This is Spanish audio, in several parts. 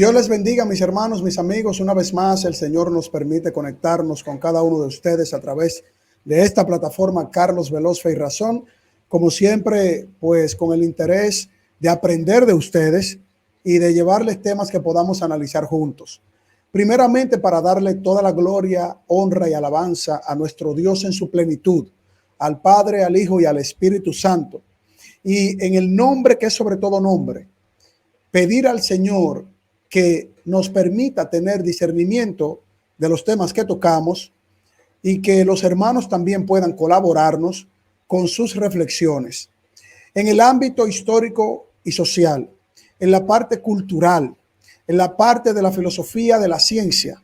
Dios les bendiga, mis hermanos, mis amigos. Una vez más, el Señor nos permite conectarnos con cada uno de ustedes a través de esta plataforma Carlos Veloz Fe y Razón. Como siempre, pues con el interés de aprender de ustedes y de llevarles temas que podamos analizar juntos. Primeramente, para darle toda la gloria, honra y alabanza a nuestro Dios en su plenitud, al Padre, al Hijo y al Espíritu Santo. Y en el nombre que es sobre todo nombre, pedir al Señor que nos permita tener discernimiento de los temas que tocamos y que los hermanos también puedan colaborarnos con sus reflexiones en el ámbito histórico y social, en la parte cultural, en la parte de la filosofía de la ciencia,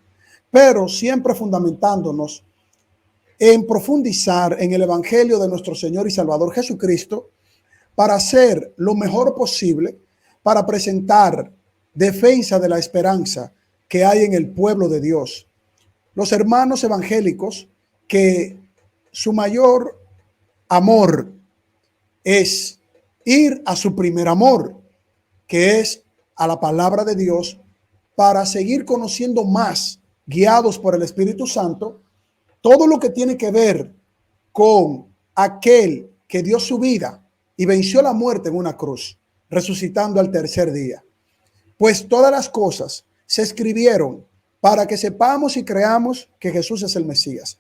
pero siempre fundamentándonos en profundizar en el Evangelio de nuestro Señor y Salvador Jesucristo para hacer lo mejor posible para presentar defensa de la esperanza que hay en el pueblo de Dios. Los hermanos evangélicos que su mayor amor es ir a su primer amor, que es a la palabra de Dios, para seguir conociendo más, guiados por el Espíritu Santo, todo lo que tiene que ver con aquel que dio su vida y venció la muerte en una cruz, resucitando al tercer día. Pues todas las cosas se escribieron para que sepamos y creamos que Jesús es el Mesías.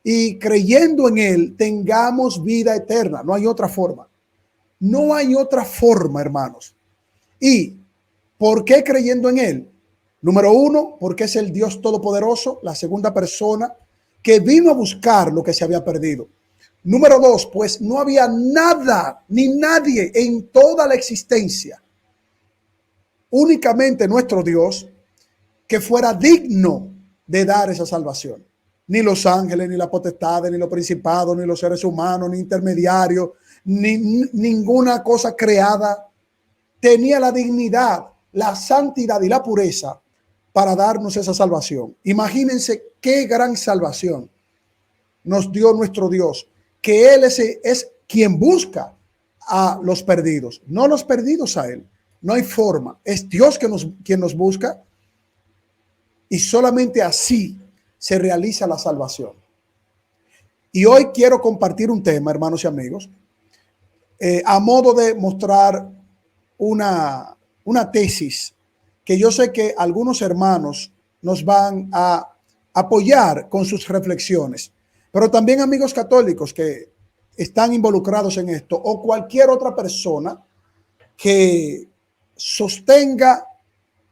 Y creyendo en Él, tengamos vida eterna. No hay otra forma. No hay otra forma, hermanos. ¿Y por qué creyendo en Él? Número uno, porque es el Dios Todopoderoso, la segunda persona que vino a buscar lo que se había perdido. Número dos, pues no había nada ni nadie en toda la existencia, únicamente nuestro Dios, que fuera digno de dar esa salvación. Ni los ángeles, ni la potestad, ni los principados, ni los seres humanos, ni intermediarios, ni ninguna cosa creada tenía la dignidad, la santidad y la pureza para darnos esa salvación. Imagínense qué gran salvación nos dio nuestro Dios, que Él es quien busca a los perdidos, no los perdidos a Él. No hay forma. Es Dios quien nos busca y solamente así se realiza la salvación. Y hoy quiero compartir un tema, hermanos y amigos, a modo de mostrar una tesis que yo sé que algunos hermanos nos van a apoyar con sus reflexiones, pero también amigos católicos que están involucrados en esto o cualquier otra persona que sostenga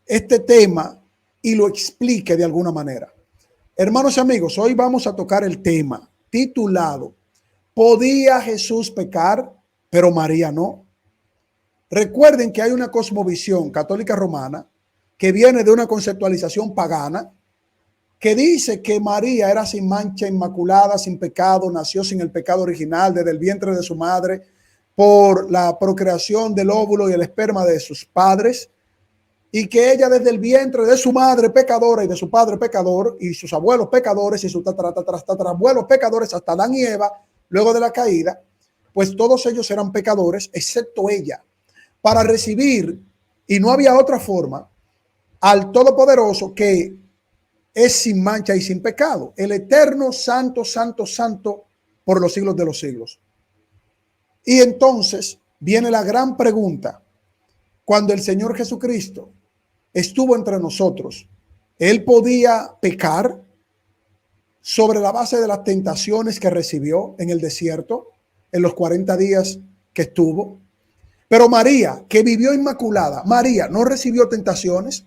este tema y lo explique de alguna manera. Hermanos y amigos, hoy vamos a tocar el tema titulado ¿Podía Jesús pecar, pero María no? Recuerden que hay una cosmovisión católica romana que viene de una conceptualización pagana que dice que María era sin mancha, inmaculada, sin pecado, nació sin el pecado original desde el vientre de su madre, por la procreación del óvulo y el esperma de sus padres, y que ella desde el vientre de su madre pecadora y de su padre pecador y sus abuelos pecadores y sus tatarabuelos pecadores hasta Adán y Eva, luego de la caída, pues todos ellos eran pecadores excepto ella, para recibir, y no había otra forma, al Todopoderoso que es sin mancha y sin pecado, el eterno santo, santo, santo por los siglos de los siglos. Y entonces viene la gran pregunta: cuando el Señor Jesucristo estuvo entre nosotros, ¿Él podía pecar sobre la base de las tentaciones que recibió en el desierto en los 40 días que estuvo? Pero María, que vivió inmaculada, María no recibió tentaciones,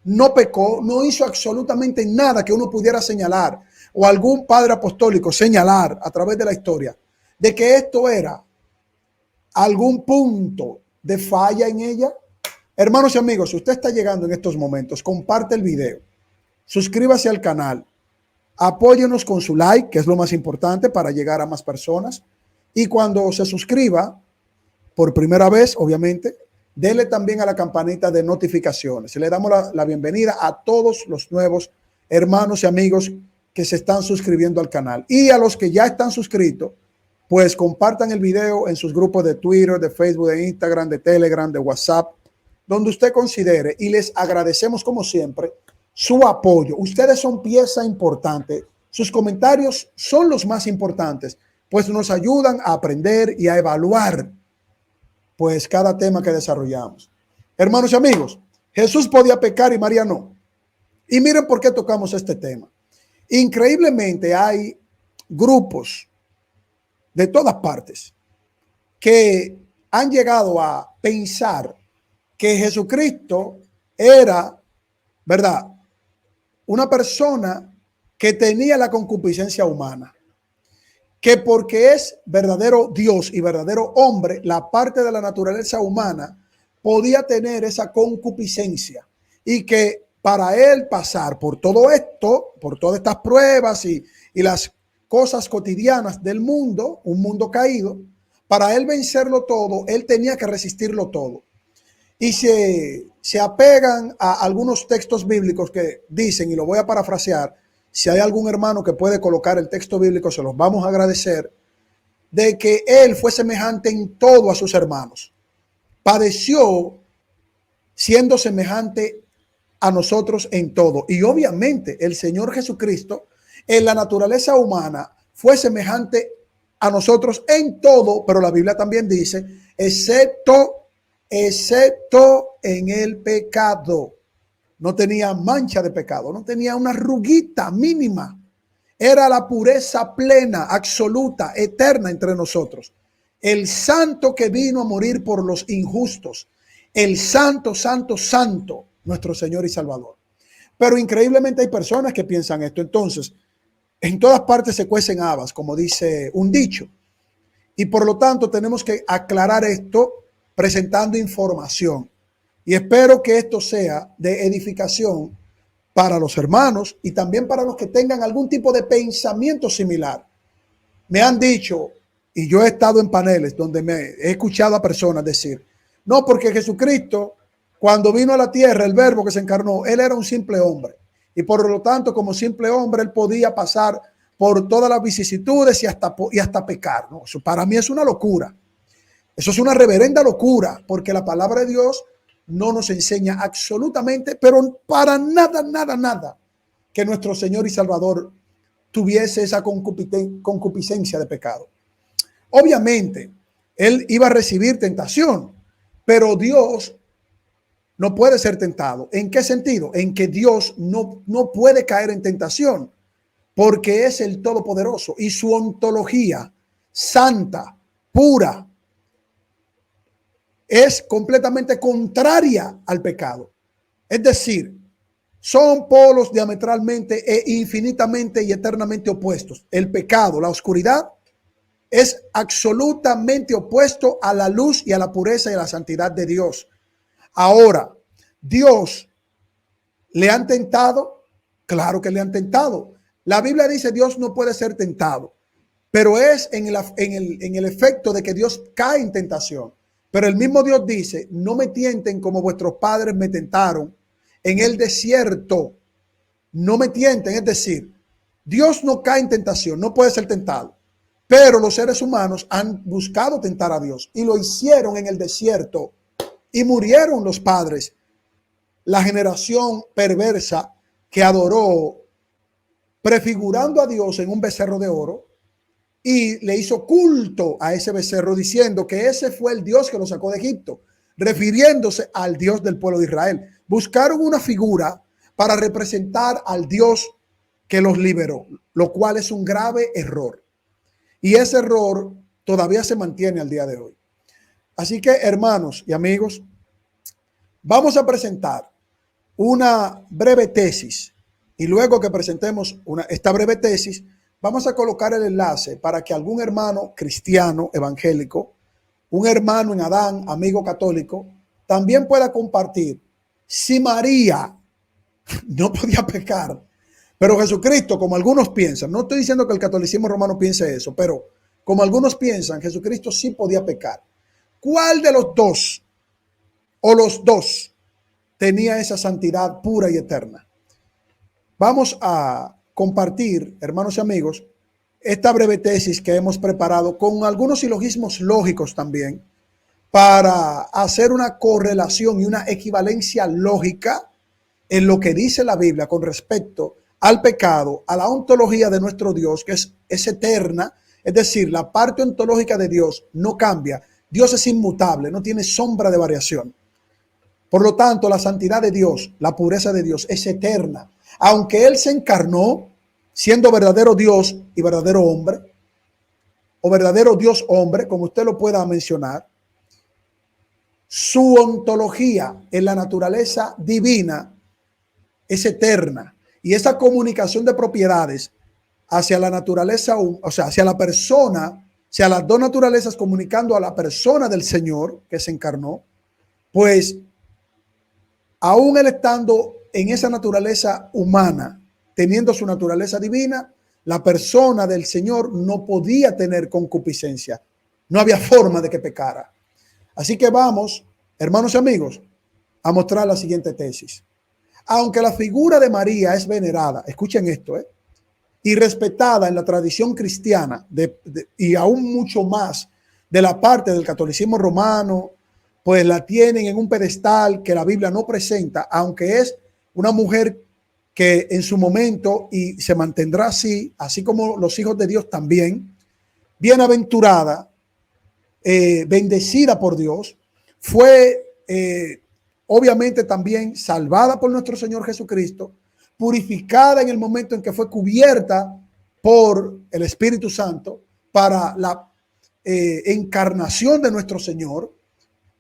no pecó, no hizo absolutamente nada que uno pudiera señalar o algún padre apostólico señalar a través de la historia de que esto era algún punto de falla en ella. Hermanos y amigos, si usted está llegando en estos momentos, comparte el video, suscríbase al canal, apóyenos con su like, que es lo más importante para llegar a más personas, y cuando se suscriba por primera vez, obviamente, dele también a la campanita de notificaciones. Le damos la bienvenida a todos los nuevos hermanos y amigos que se están suscribiendo al canal, y a los que ya están suscritos, pues compartan el video en sus grupos de Twitter, de Facebook, de Instagram, de Telegram, de WhatsApp, donde usted considere, y les agradecemos como siempre su apoyo. Ustedes son pieza importante. Sus comentarios son los más importantes, pues nos ayudan a aprender y a evaluar pues cada tema que desarrollamos. Hermanos y amigos, Jesús podía pecar y María no. Y miren por qué tocamos este tema. Increíblemente hay grupos de todas partes que han llegado a pensar que Jesucristo era, ¿verdad?, una persona que tenía la concupiscencia humana, que porque es verdadero Dios y verdadero hombre, la parte de la naturaleza humana podía tener esa concupiscencia y que para él pasar por todo esto, por todas estas pruebas y las cosas cotidianas del mundo, un mundo caído, para él vencerlo todo, él tenía que resistirlo todo. Y se apegan a algunos textos bíblicos que dicen, y lo voy a parafrasear, si hay algún hermano que puede colocar el texto bíblico, se los vamos a agradecer, de que él fue semejante en todo a sus hermanos. Padeció siendo semejante a nosotros en todo. Y obviamente el Señor Jesucristo en la naturaleza humana fue semejante a nosotros en todo, pero la Biblia también dice, excepto en el pecado. No tenía mancha de pecado, no tenía una arruguita mínima. Era la pureza plena, absoluta, eterna entre nosotros. El santo que vino a morir por los injustos. El santo, santo, santo, nuestro Señor y Salvador. Pero increíblemente hay personas que piensan esto. Entonces, en todas partes se cuecen habas, como dice un dicho. Y por lo tanto tenemos que aclarar esto presentando información. Y espero que esto sea de edificación para los hermanos y también para los que tengan algún tipo de pensamiento similar. Me han dicho, y yo he estado en paneles donde me he escuchado a personas decir, no, porque Jesucristo, cuando vino a la tierra, el verbo que se encarnó, él era un simple hombre. Y por lo tanto, como simple hombre, él podía pasar por todas las vicisitudes y hasta pecar. No, eso para mí es una locura. Eso es una reverenda locura, porque la palabra de Dios no nos enseña absolutamente, pero para nada, nada, nada, que nuestro Señor y Salvador tuviese esa concupiscencia de pecado. Obviamente, él iba a recibir tentación, pero Dios no puede ser tentado. ¿En qué sentido? En que Dios no puede caer en tentación, porque es el Todopoderoso y su ontología santa, pura, es completamente contraria al pecado. Es decir, son polos diametralmente e infinitamente y eternamente opuestos. El pecado, la oscuridad, es absolutamente opuesto a la luz y a la pureza y a la santidad de Dios. Ahora, ¿Dios le han tentado? Claro que le han tentado. La Biblia dice Dios no puede ser tentado, pero es en el efecto de que Dios cae en tentación. Pero el mismo Dios dice, no me tienten como vuestros padres me tentaron en el desierto. No me tienten, es decir, Dios no cae en tentación, no puede ser tentado. Pero los seres humanos han buscado tentar a Dios y lo hicieron en el desierto y murieron los padres. La generación perversa que adoró prefigurando a Dios en un becerro de oro y le hizo culto a ese becerro diciendo que ese fue el Dios que lo sacó de Egipto, refiriéndose al Dios del pueblo de Israel. Buscaron una figura para representar al Dios que los liberó, lo cual es un grave error. Y ese error todavía se mantiene al día de hoy. Así que, hermanos y amigos, vamos a presentar una breve tesis y luego que presentemos esta breve tesis, vamos a colocar el enlace para que algún hermano cristiano evangélico, un hermano en Adán, amigo católico, también pueda compartir. Si María no podía pecar, pero Jesucristo, como algunos piensan, no estoy diciendo que el catolicismo romano piense eso, pero como algunos piensan, Jesucristo sí podía pecar. ¿Cuál de los dos o los dos tenía esa santidad pura y eterna? Vamos a compartir, hermanos y amigos, esta breve tesis que hemos preparado con algunos silogismos lógicos también para hacer una correlación y una equivalencia lógica en lo que dice la Biblia con respecto al pecado, a la ontología de nuestro Dios, que es eterna, es decir, la parte ontológica de Dios no cambia. Dios es inmutable, no tiene sombra de variación. Por lo tanto, la santidad de Dios, la pureza de Dios es eterna. Aunque Él se encarnó siendo verdadero Dios y verdadero hombre, o verdadero Dios hombre, como usted lo pueda mencionar, su ontología en la naturaleza divina es eterna. Y esa comunicación de propiedades hacia la naturaleza, o sea, hacia la persona, hacia las dos naturalezas comunicando a la persona del Señor que se encarnó, pues aún él estando en esa naturaleza humana, teniendo su naturaleza divina, la persona del Señor no podía tener concupiscencia. No había forma de que pecara. Así que vamos, hermanos y amigos, a mostrar la siguiente tesis. Aunque la figura de María es venerada, escuchen esto, y respetada en la tradición cristiana y aún mucho más de la parte del catolicismo romano, pues la tienen en un pedestal que la Biblia no presenta, aunque es una mujer que en su momento y se mantendrá así, así como los hijos de Dios también, bienaventurada, bendecida por Dios, fue obviamente también salvada por nuestro Señor Jesucristo, purificada en el momento en que fue cubierta por el Espíritu Santo para la encarnación de nuestro Señor,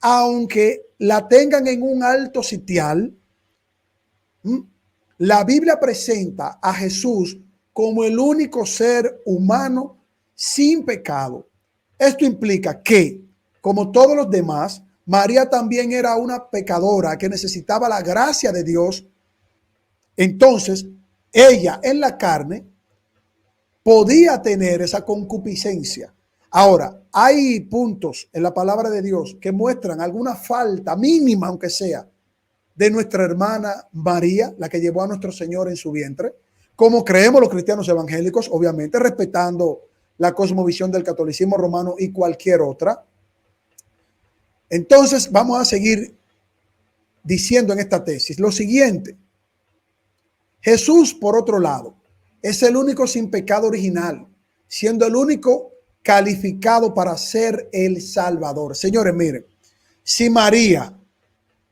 aunque la tengan en un alto sitial. La Biblia presenta a Jesús como el único ser humano sin pecado. Esto implica que, como todos los demás, María también era una pecadora que necesitaba la gracia de Dios. Entonces, ella en la carne podía tener esa concupiscencia. Ahora, hay puntos en la palabra de Dios que muestran alguna falta mínima, aunque sea, de nuestra hermana María, la que llevó a nuestro Señor en su vientre, como creemos los cristianos evangélicos, obviamente respetando la cosmovisión del catolicismo romano y cualquier otra. Entonces vamos a seguir diciendo en esta tesis lo siguiente. Jesús, por otro lado, es el único sin pecado original, siendo el único calificado para ser el Salvador. Señores, miren, si María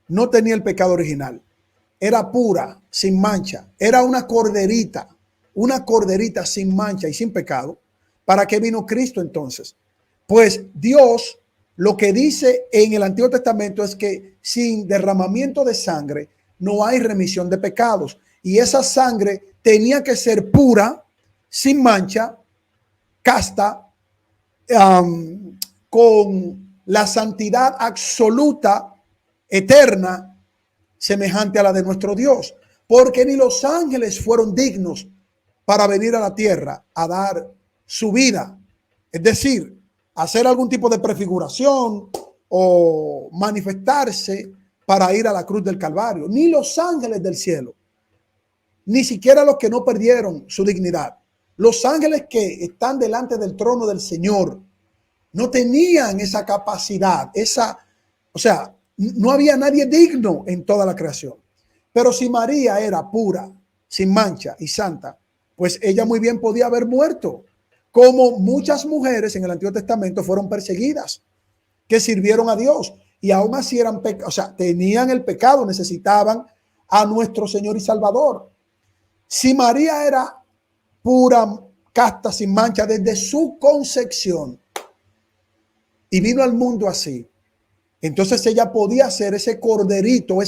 no tenía el pecado original, era pura, sin mancha, era una corderita sin mancha y sin pecado, ¿para qué vino Cristo entonces? Pues Dios lo que dice en el Antiguo Testamento es que sin derramamiento de sangre no hay remisión de pecados. Y esa sangre tenía que ser pura, sin mancha, casta, con la santidad absoluta, eterna, semejante a la de nuestro Dios. Porque ni los ángeles fueron dignos para venir a la tierra a dar su vida. Es decir, hacer algún tipo de prefiguración o manifestarse para ir a la cruz del Calvario. Ni los ángeles del cielo, ni siquiera los que no perdieron su dignidad. Los ángeles que están delante del trono del Señor no tenían esa capacidad, o sea, no había nadie digno en toda la creación. Pero si María era pura, sin mancha y santa, pues ella muy bien podía haber muerto, como muchas mujeres en el Antiguo Testamento fueron perseguidas, que sirvieron a Dios y aún así eran, o sea, tenían el pecado, necesitaban a nuestro Señor y Salvador. Si María era pura, casta, sin mancha desde su concepción y vino al mundo así, entonces ella podía ser ese corderito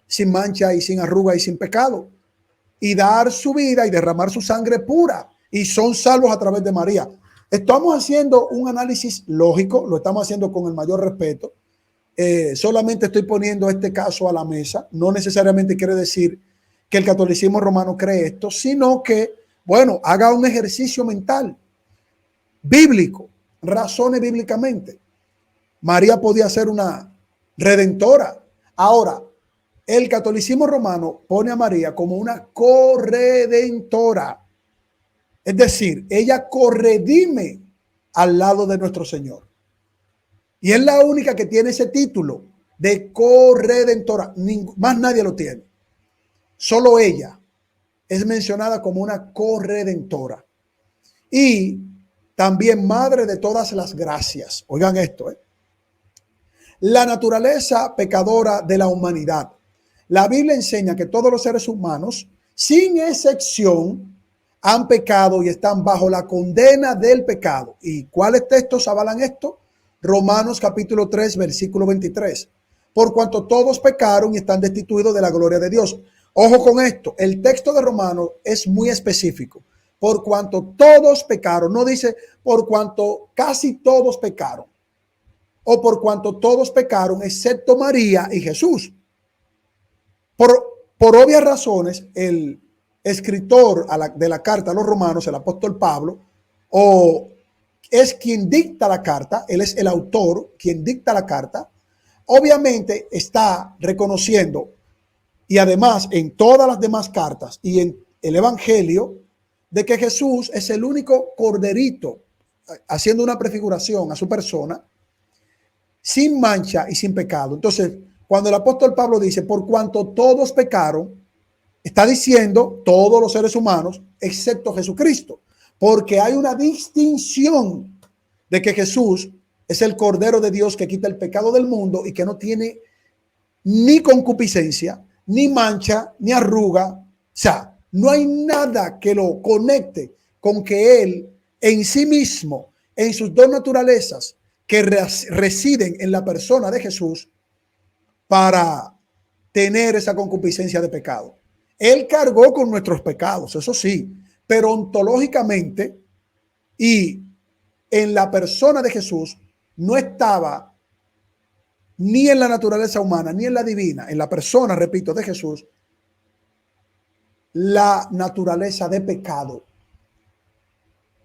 sin mancha y sin arruga y sin pecado, y dar su vida y derramar su sangre pura, y son salvos a través de María. Estamos haciendo un análisis lógico, lo estamos haciendo con el mayor respeto. Solamente estoy poniendo este caso a la mesa. No necesariamente quiere decir que el catolicismo romano cree esto, sino que, bueno, haga un ejercicio mental bíblico, razone bíblicamente. María podía ser una redentora. Ahora, el catolicismo romano pone a María como una corredentora. Es decir, ella corredime al lado de nuestro Señor. Y es la única que tiene ese título de corredentora. Más nadie lo tiene. Solo ella es mencionada como una corredentora. Y también madre de todas las gracias. Oigan esto, la naturaleza pecadora de la humanidad. La Biblia enseña que todos los seres humanos, sin excepción, han pecado y están bajo la condena del pecado. ¿Y cuáles textos avalan esto? Romanos capítulo 3, versículo 23. Por cuanto todos pecaron y están destituidos de la gloria de Dios. Ojo con esto, el texto de Romanos es muy específico. Por cuanto todos pecaron, no dice por cuanto casi todos pecaron, o por cuanto todos pecaron, excepto María y Jesús. Por obvias razones, el escritor de la carta a los romanos, el apóstol Pablo, o es quien dicta la carta, él es el autor, quien dicta la carta, obviamente está reconociendo, y además en todas las demás cartas y en el Evangelio, de que Jesús es el único corderito, haciendo una prefiguración a su persona, sin mancha y sin pecado. Entonces, cuando el apóstol Pablo dice, por cuanto todos pecaron, está diciendo todos los seres humanos, excepto Jesucristo, porque hay una distinción de que Jesús es el Cordero de Dios que quita el pecado del mundo y que no tiene ni concupiscencia, ni mancha, ni arruga. O sea, no hay nada que lo conecte con que Él en sí mismo, en sus dos naturalezas que residen en la persona de Jesús, para tener esa concupiscencia de pecado. Él cargó con nuestros pecados, eso sí, pero ontológicamente y en la persona de Jesús no estaba ni en la naturaleza humana, ni en la divina, en la persona, repito, de Jesús, la naturaleza de pecado.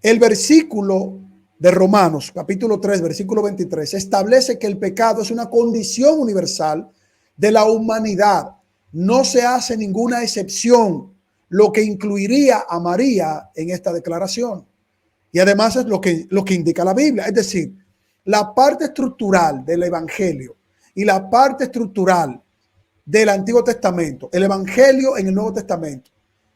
El versículo de Romanos, capítulo 3, versículo 23, establece que el pecado es una condición universal de la humanidad. No se hace ninguna excepción, lo que incluiría a María en esta declaración. Y además es lo que indica la Biblia. Es decir, la parte estructural del Evangelio y la parte estructural del Antiguo Testamento, el Evangelio en el Nuevo Testamento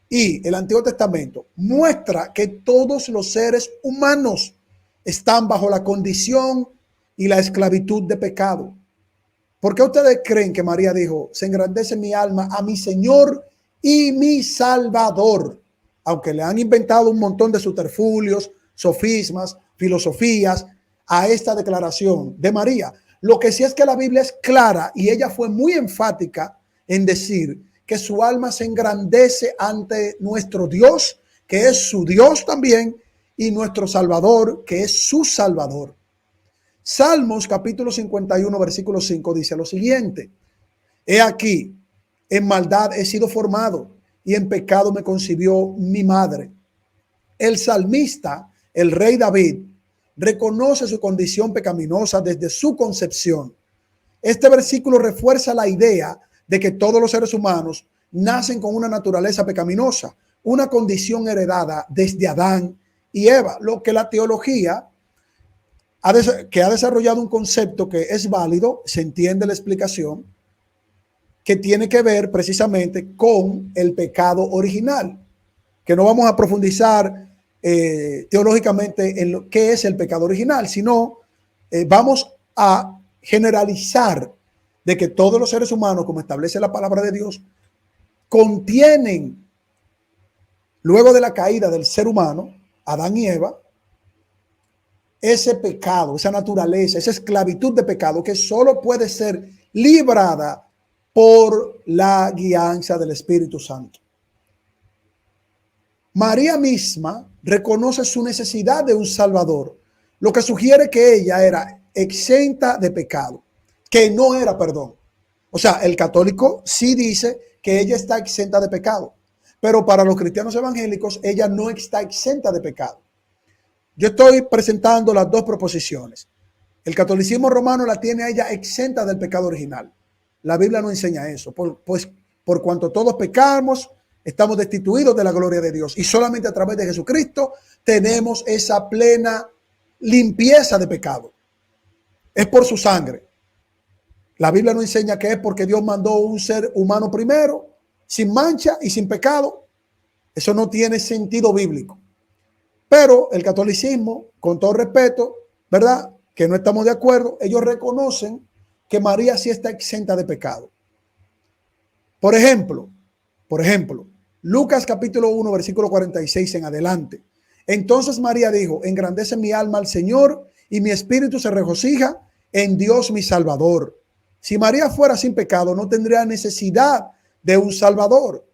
y el Antiguo Testamento, muestra que todos los seres humanos están bajo la condición y la esclavitud de pecado. ¿Por qué ustedes creen que María dijo, se engrandece mi alma a mi Señor y mi Salvador? Aunque le han inventado un montón de subterfugios, sofismas, filosofías a esta declaración de María. Lo que sí es que la Biblia es clara y ella fue muy enfática en decir que su alma se engrandece ante nuestro Dios, que es su Dios también, y nuestro Salvador, que es su Salvador. Salmos capítulo 51, versículo 5 dice lo siguiente: he aquí, en maldad he sido formado y en pecado me concibió mi madre. El salmista, el rey David, reconoce su condición pecaminosa desde su concepción. Este versículo refuerza la idea de que todos los seres humanos nacen con una naturaleza pecaminosa, una condición heredada desde Adán y Eva, lo que la teología que ha desarrollado un concepto que es válido, se entiende la explicación, que tiene que ver precisamente con el pecado original, que no vamos a profundizar teológicamente en lo que es el pecado original, sino vamos a generalizar de que todos los seres humanos, como establece la palabra de Dios, contienen, luego de la caída del ser humano, Adán y Eva, ese pecado, esa naturaleza, esa esclavitud de pecado que solo puede ser librada por la guianza del Espíritu Santo. María misma reconoce su necesidad de un Salvador, lo que sugiere que ella era exenta de pecado, que no era perdón. O sea, el católico sí dice que ella está exenta de pecado, pero para los cristianos evangélicos ella no está exenta de pecado. Yo estoy presentando las dos proposiciones. El catolicismo romano la tiene a ella exenta del pecado original. La Biblia no enseña eso, pues por cuanto todos pecamos, estamos destituidos de la gloria de Dios y solamente a través de Jesucristo tenemos esa plena limpieza de pecado. es por su sangre. La Biblia nos enseña que es porque Dios mandó un ser humano primero, sin mancha y sin pecado. Eso no tiene sentido bíblico. Pero el catolicismo, con todo respeto, ¿verdad?, que no estamos de acuerdo, ellos reconocen que María sí está exenta de pecado. Por ejemplo, Lucas capítulo 1, versículo 46 en adelante. Entonces María dijo: engrandece mi alma al Señor y mi espíritu se regocija en Dios mi Salvador. Si María fuera sin pecado, no tendría necesidad de un Salvador.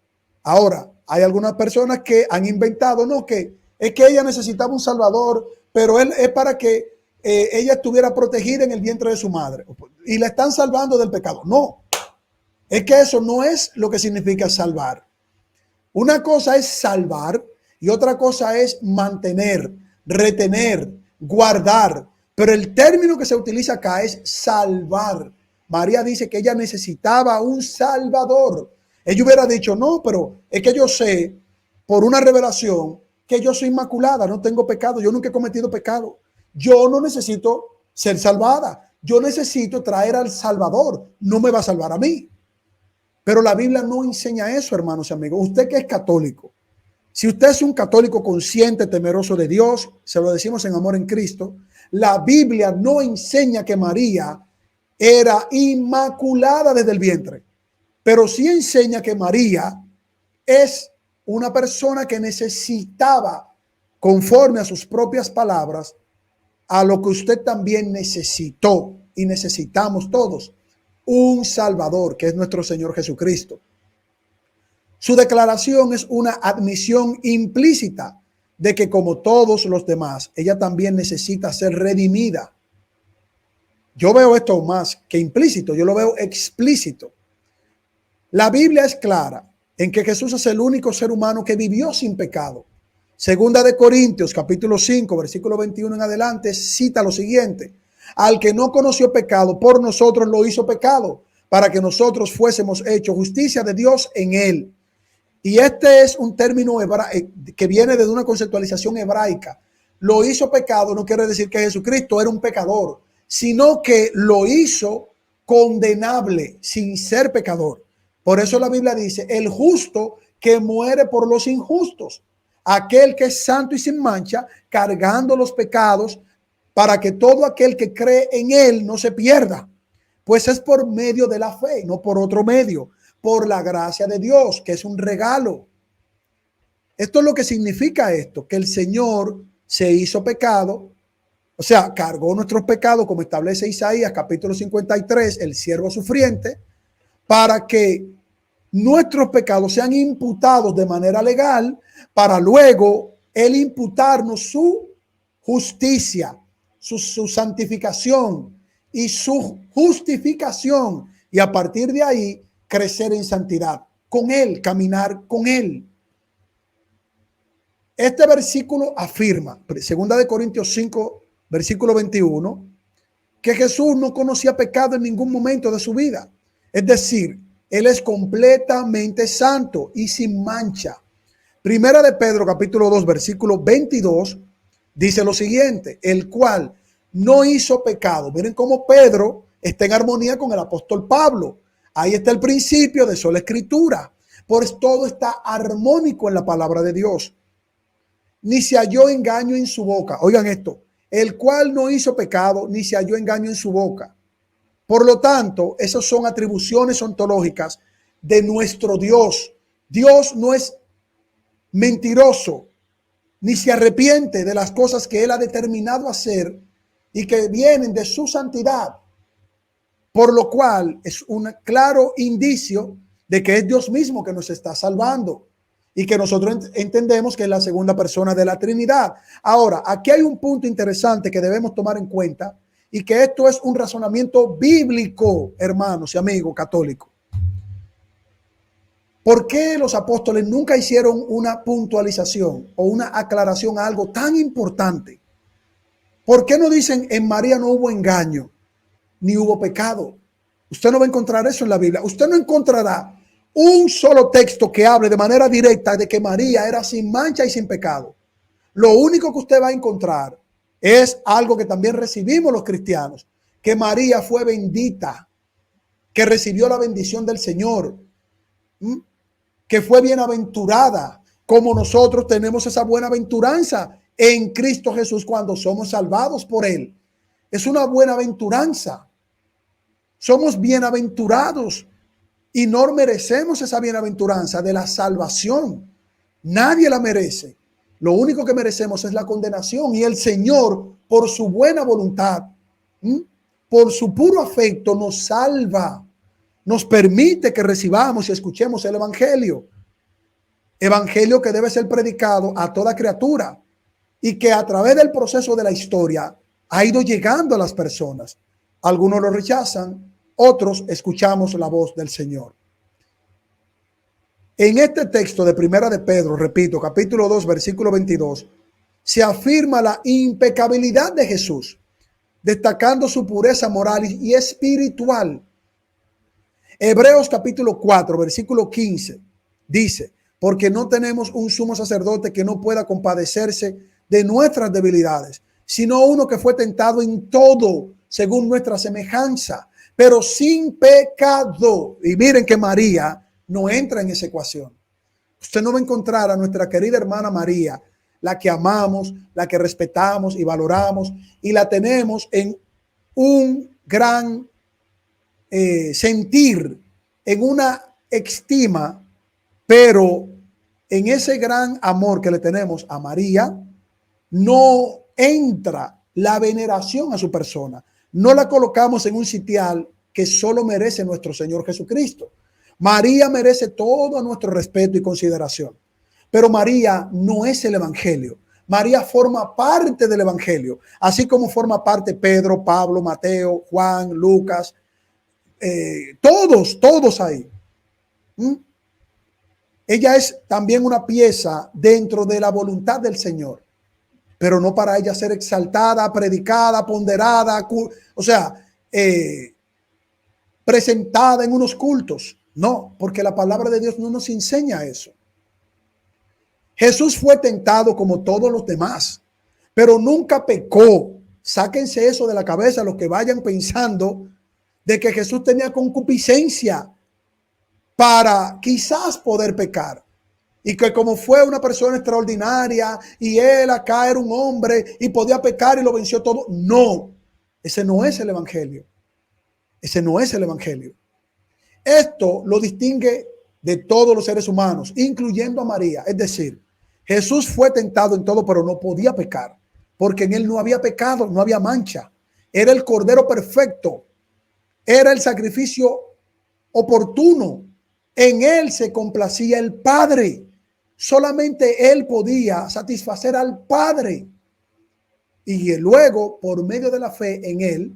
Ahora, hay algunas personas que han inventado, no, que es que ella necesitaba un Salvador, pero él es para que ella estuviera protegida en el vientre de su madre y la están salvando del pecado. No, es que eso no es lo que significa salvar. Una cosa es salvar y otra cosa es mantener, retener, guardar. Pero el término que se utiliza acá es salvar. María dice que ella necesitaba un Salvador. Ella hubiera dicho: no, pero es que yo sé por una revelación que yo soy inmaculada, no tengo pecado, yo nunca he cometido pecado. Yo no necesito ser salvada. Yo necesito traer al Salvador. No me va a salvar a mí. Pero la Biblia no enseña eso, hermanos y amigos. Usted que es católico, si usted es un católico consciente, temeroso de Dios, se lo decimos en amor en Cristo, la Biblia no enseña que María era inmaculada desde el vientre, pero sí enseña que María es una persona que necesitaba, conforme a sus propias palabras, a lo que usted también necesitó y necesitamos todos: un Salvador, que es nuestro Señor Jesucristo. Su declaración es una admisión implícita de que, como todos los demás, ella también necesita ser redimida. Yo veo esto más que implícito, yo lo veo explícito. La Biblia es clara en que Jesús es el único ser humano que vivió sin pecado. Segunda de Corintios, capítulo 5, versículo 21 en adelante, cita lo siguiente: al que no conoció pecado, por nosotros lo hizo pecado, para que nosotros fuésemos hechos justicia de Dios en él. Y este es un término que viene de una conceptualización hebraica. Lo hizo pecado no quiere decir que Jesucristo era un pecador, sino que lo hizo condenable sin ser pecador. Por eso la Biblia dice: el justo que muere por los injustos, aquel que es santo y sin mancha, cargando los pecados, para que todo aquel que cree en él no se pierda, pues es por medio de la fe, no por otro medio, por la gracia de Dios, que es un regalo. Esto es lo que significa esto, que el Señor se hizo pecado, o sea, cargó nuestros pecados, como establece Isaías capítulo 53, el siervo sufriente, para que nuestros pecados sean imputados de manera legal, para luego él imputarnos su justicia, su santificación y su justificación, y a partir de ahí crecer en santidad con él, caminar con él. Este versículo afirma, 2 Corintios 5, versículo 21, que Jesús no conocía pecado en ningún momento de su vida. Es decir, él es completamente santo y sin mancha. Primera de Pedro, capítulo 2, versículo 22, dice lo siguiente: el cual no hizo pecado. Miren cómo Pedro está en armonía con el apóstol Pablo. Ahí está el principio de sola escritura. Pues todo está armónico en la palabra de Dios. Ni se halló engaño en su boca. Oigan esto: el cual no hizo pecado, ni se halló engaño en su boca. Por lo tanto, esas son atribuciones ontológicas de nuestro Dios. Dios no es mentiroso, ni se arrepiente de las cosas que él ha determinado hacer y que vienen de su santidad. Por lo cual es un claro indicio de que es Dios mismo que nos está salvando y que nosotros entendemos que es la segunda persona de la Trinidad. Ahora, aquí hay un punto interesante que debemos tomar en cuenta, y que esto es un razonamiento bíblico, hermanos y amigos católicos. ¿Por qué los apóstoles nunca hicieron una puntualización o una aclaración a algo tan importante? ¿Por qué no dicen: en María no hubo engaño, ni hubo pecado? Usted no va a encontrar eso en la Biblia. Usted no encontrará un solo texto que hable de manera directa de que María era sin mancha y sin pecado. Lo único que usted va a encontrar es algo que también recibimos los cristianos, que María fue bendita, que recibió la bendición del Señor, que fue bienaventurada, como nosotros tenemos esa buena aventuranza en Cristo Jesús cuando somos salvados por Él. Es una buena aventuranza. Somos bienaventurados y no merecemos esa bienaventuranza de la salvación. Nadie la merece. Lo único que merecemos es la condenación, y el Señor, por su buena voluntad, por su puro afecto, nos salva, nos permite que recibamos y escuchemos el evangelio que debe ser predicado a toda criatura y que a través del proceso de la historia ha ido llegando a las personas. Algunos lo rechazan, otros escuchamos la voz del Señor. En este texto de Primera de Pedro, repito, capítulo 2, versículo 22, se afirma la impecabilidad de Jesús, destacando su pureza moral y espiritual. Hebreos capítulo 4, versículo 15, dice: porque no tenemos un sumo sacerdote que no pueda compadecerse de nuestras debilidades, sino uno que fue tentado en todo según nuestra semejanza, pero sin pecado. Y miren que María no entra en esa ecuación. Usted no va a encontrar a nuestra querida hermana María, la que amamos, la que respetamos y valoramos, y la tenemos en un gran sentir, en una estima, pero en ese gran amor que le tenemos a María, no entra la veneración a su persona. No la colocamos en un sitial que solo merece nuestro Señor Jesucristo. María merece todo nuestro respeto y consideración, pero María no es el evangelio. María forma parte del evangelio, así como forma parte Pedro, Pablo, Mateo, Juan, Lucas, todos ahí. Ella es también una pieza dentro de la voluntad del Señor, pero no para ella ser exaltada, predicada, ponderada, o sea, presentada en unos cultos. No, porque la palabra de Dios no nos enseña eso. Jesús fue tentado como todos los demás, pero nunca pecó. Sáquense eso de la cabeza los que vayan pensando de que Jesús tenía concupiscencia para quizás poder pecar, y que como fue una persona extraordinaria y él acá era un hombre y podía pecar y lo venció todo. No, ese no es el evangelio. Ese no es el evangelio. Esto lo distingue de todos los seres humanos, incluyendo a María. Es decir, Jesús fue tentado en todo, pero no podía pecar, porque en él no había pecado, no había mancha. Era el Cordero perfecto, era el sacrificio oportuno. En él se complacía el Padre. Solamente él podía satisfacer al Padre. Y luego, por medio de la fe en él,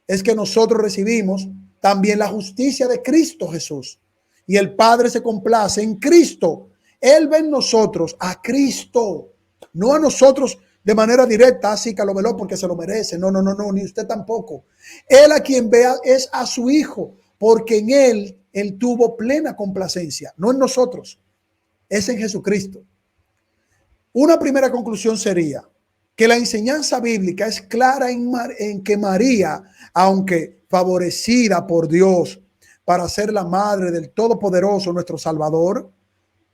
es que nosotros recibimos también la justicia de Cristo Jesús. Y el Padre se complace en Cristo. Él ve en nosotros a Cristo, no a nosotros de manera directa, así que lo veló porque se lo merece. No, ni usted tampoco. Él a quien vea es a su Hijo, porque en él tuvo plena complacencia, no en nosotros, es en Jesucristo. Una primera conclusión sería que la enseñanza bíblica es clara en que María, aunque favorecida por Dios para ser la madre del Todopoderoso, nuestro Salvador,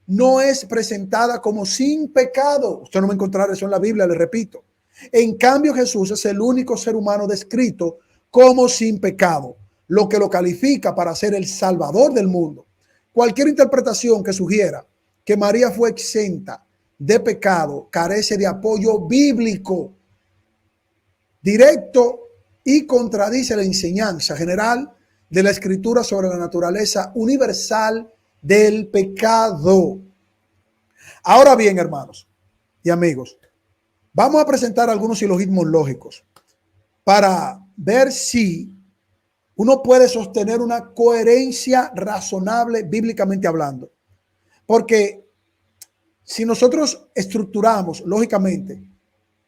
no es presentada como sin pecado. Usted no va a encontrar eso en la Biblia, le repito. En cambio, Jesús es el único ser humano descrito como sin pecado, lo que lo califica para ser el Salvador del mundo. Cualquier interpretación que sugiera que María fue exenta de pecado carece de apoyo bíblico directo y contradice la enseñanza general de la Escritura sobre la naturaleza universal del pecado. Ahora bien, hermanos y amigos, vamos a presentar algunos silogismos lógicos para ver si uno puede sostener una coherencia razonable bíblicamente hablando. Porque si nosotros estructuramos lógicamente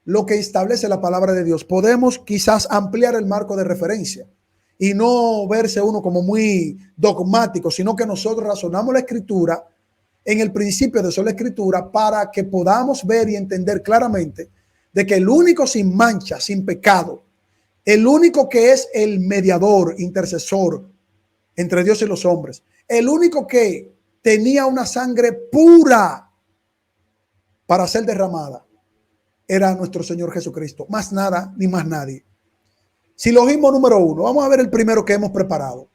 lo que establece la palabra de Dios, podemos quizás ampliar el marco de referencia y no verse uno como muy dogmático, sino que nosotros razonamos la Escritura en el principio de sola Escritura para que podamos ver y entender claramente de que el único sin mancha, sin pecado, el único que es el mediador, intercesor entre Dios y los hombres, el único que tenía una sangre pura para ser derramada, era nuestro Señor Jesucristo. Más nada ni más nadie. Silogismo número 1. Vamos a ver el primero que hemos preparado.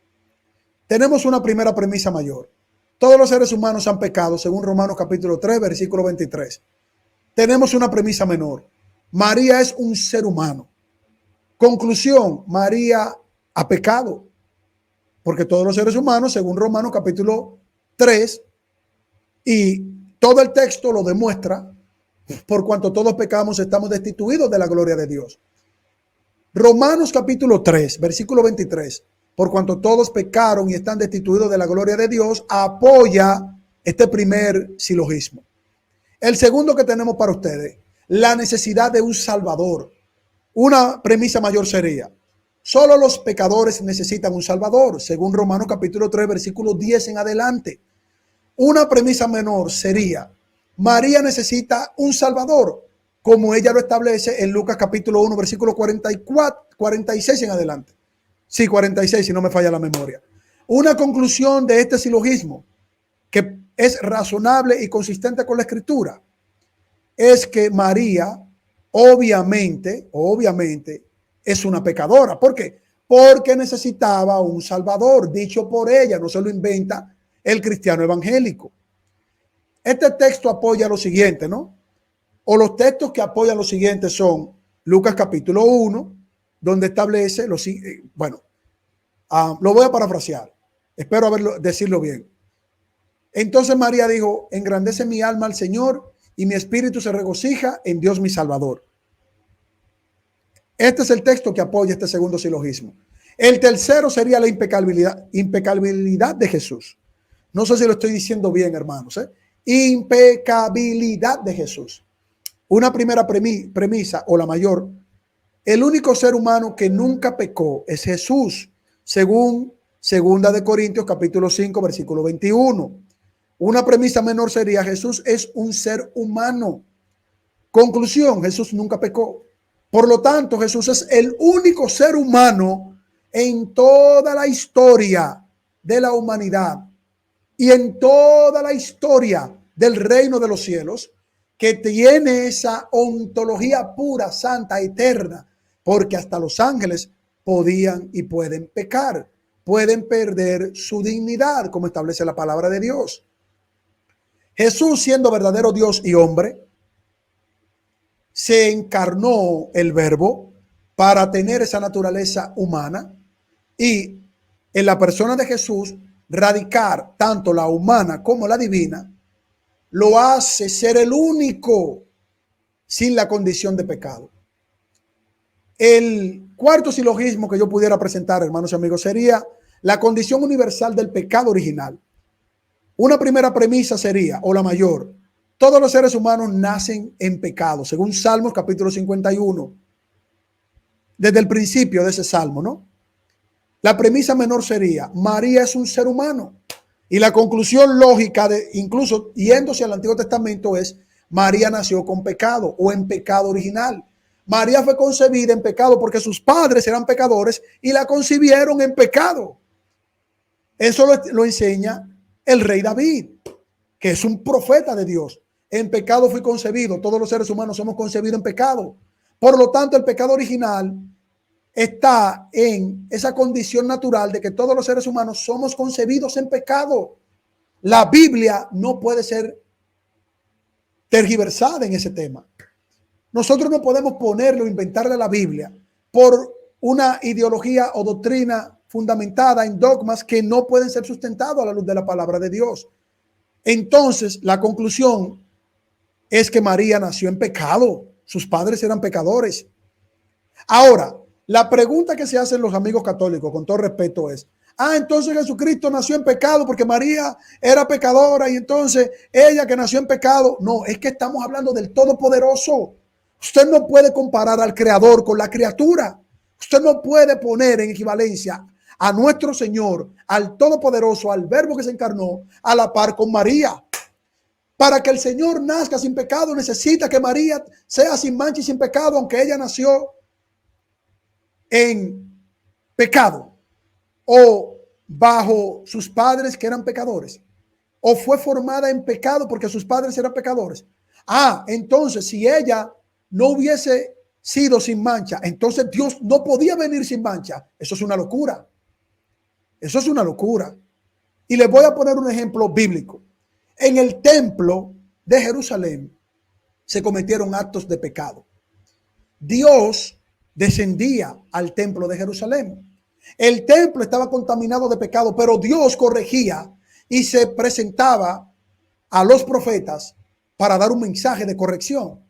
Tenemos una primera premisa mayor. Todos los seres humanos han pecado, según Romanos capítulo 3, versículo 23. Tenemos una premisa menor. María es un ser humano. Conclusión, María ha pecado. Porque todos los seres humanos, según Romanos capítulo 3, y todo el texto lo demuestra, por cuanto todos pecamos, estamos destituidos de la gloria de Dios. Romanos capítulo 3, versículo 23, por cuanto todos pecaron y están destituidos de la gloria de Dios, apoya este primer silogismo. El segundo que tenemos para ustedes, la necesidad de un Salvador. Una premisa mayor sería, solo los pecadores necesitan un Salvador, según Romanos capítulo 3, versículo 10 en adelante. Una premisa menor sería, María necesita un Salvador, como ella lo establece en Lucas capítulo 1, versículo 46 en adelante. Sí, 46, si no me falla la memoria. Una conclusión de este silogismo, que es razonable y consistente con la Escritura, es que María, obviamente, es una pecadora. ¿Por qué? Porque necesitaba un Salvador, dicho por ella, no se lo inventa el cristiano evangélico. Este texto apoya lo siguiente, ¿no? O los textos que apoyan lo siguiente son Lucas capítulo 1, donde establece, lo voy a parafrasear, espero decirlo bien. Entonces María dijo, engrandece mi alma al Señor y mi espíritu se regocija en Dios mi Salvador. Este es el texto que apoya este segundo silogismo. El tercero sería la impecabilidad de Jesús. No sé si lo estoy diciendo bien, hermanos. Impecabilidad de Jesús. Una primera premisa, o la mayor, el único ser humano que nunca pecó es Jesús, según 2 de Corintios capítulo 5, versículo 21. Una premisa menor sería, Jesús es un ser humano. Conclusión, Jesús nunca pecó. Por lo tanto, Jesús es el único ser humano en toda la historia de la humanidad y en toda la historia del reino de los cielos que tiene esa ontología pura, santa, eterna, porque hasta los ángeles podían y pueden pecar, pueden perder su dignidad, como establece la palabra de Dios. Jesús, siendo verdadero Dios y hombre, se encarnó el Verbo para tener esa naturaleza humana y en la persona de Jesús radicar tanto la humana como la divina, lo hace ser el único sin la condición de pecado. El cuarto silogismo que yo pudiera presentar, hermanos y amigos, sería la condición universal del pecado original. Una primera premisa sería, o la mayor, todos los seres humanos nacen en pecado, según Salmos capítulo 51, desde el principio de ese salmo, ¿no? La premisa menor sería, María es un ser humano. Y la conclusión lógica, incluso yéndose al Antiguo Testamento, es, María nació con pecado o en pecado original. María fue concebida en pecado porque sus padres eran pecadores y la concibieron en pecado. Eso lo enseña el rey David, que es un profeta de Dios. En pecado fui concebido. Todos los seres humanos somos concebidos en pecado. Por lo tanto, el pecado original está en esa condición natural de que todos los seres humanos somos concebidos en pecado. La Biblia no puede ser tergiversada en ese tema. Nosotros no podemos ponerle o inventarle a la Biblia por una ideología o doctrina fundamentada en dogmas que no pueden ser sustentados a la luz de la palabra de Dios. Entonces, la conclusión es que María nació en pecado. Sus padres eran pecadores. Ahora, la pregunta que se hacen los amigos católicos, con todo respeto, es, entonces Jesucristo nació en pecado porque María era pecadora y entonces ella que nació en pecado. No, es que estamos hablando del Todopoderoso. Usted no puede comparar al Creador con la criatura. Usted no puede poner en equivalencia a nuestro Señor, al Todopoderoso, al Verbo que se encarnó, a la par con María. Para que el Señor nazca sin pecado, necesita que María sea sin mancha y sin pecado, aunque ella nació en pecado o bajo sus padres que eran pecadores, o fue formada en pecado porque sus padres eran pecadores. Entonces si ella no hubiese sido sin mancha, entonces Dios no podía venir sin mancha. Eso es una locura. Eso es una locura. Y les voy a poner un ejemplo bíblico. En el templo de Jerusalén se cometieron actos de pecado. Dios descendía al templo de Jerusalén. El templo estaba contaminado de pecado, pero Dios corregía y se presentaba a los profetas para dar un mensaje de corrección.